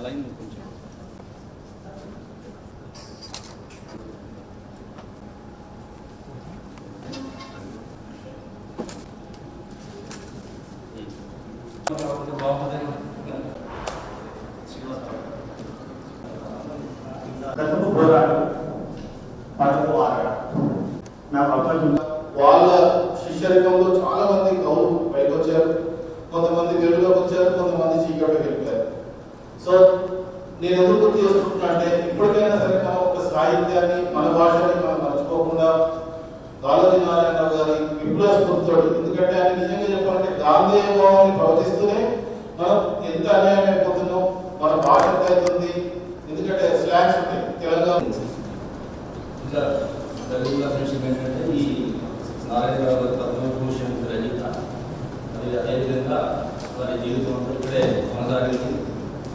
Line కొంచెం వాళ్ళ శిష్యరికంలో చాలా మంది కవులు పైకి వచ్చారు, కొంతమంది వెలుగులోకి వచ్చారు, కొంతమంది చీకటిలోకి వెళ్ళిపోయారు. సో నేను ఎందుకు గుర్తు చేసుకుంటున్నా అంటే ఇప్పటికైనా సరే మనం ఒక సాహిత్యాన్ని మన భాషని మనం మర్చిపోకుండా గాలజీ నారాయణరావు గారి విప్లవ స్ఫూర్తితోటి, ఎందుకంటే ఆయన నిజంగా చెప్పాలంటే గాంధేయ భావాన్ని ప్రవర్తిస్తూనే మనం ఎంత అన్యాయం అయిపోతున్నాం, మన భాష ఎంత అవుతుంది, ఎందుకంటే స్లాంగ్స్ ఉంటాయి తెలంగాణ. ఇంకా తెలుగులో ఫ్రెండ్షిప్ ఏంటంటే ఈ నారాయణరావు గారి పద్మభూషణ్ రచయిత, అది అదేవిధంగా వారి జీవితం అంతా ఇక్కడే కొనసాగింది.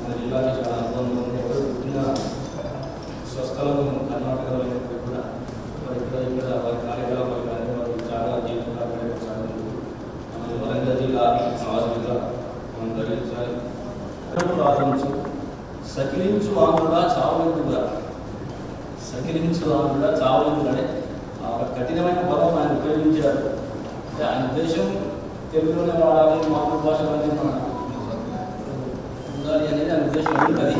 మన జిల్లాకి చాలా అనుభవం ఉంది. ఎవరు పుట్టిన స్వస్థలం కర్ణాటకలో అయినప్పుడు కూడా వారి ఇక్కడ వారి కార్యకలాపాలు కానీ వారు చాలా జీవితాలు కొనసాగింది. మన వరంగల్ జిల్లా సమాజంగా మనం గ్రహించాలి. ప్రారంభించు సకిలించు ఆంధ్రుడా చావులందుగా, సకిలించు ఆంధ్రుడా చావులందుగానే ఒక కఠినమైన పదం ఆయన ఉపయోగించారు. అంటే ఆయన ఉద్దేశం తెలుగులోనే వాడాలి, మాతృభాషలోనే ఉండాలి అనేది ఆయన ఉద్దేశం అది.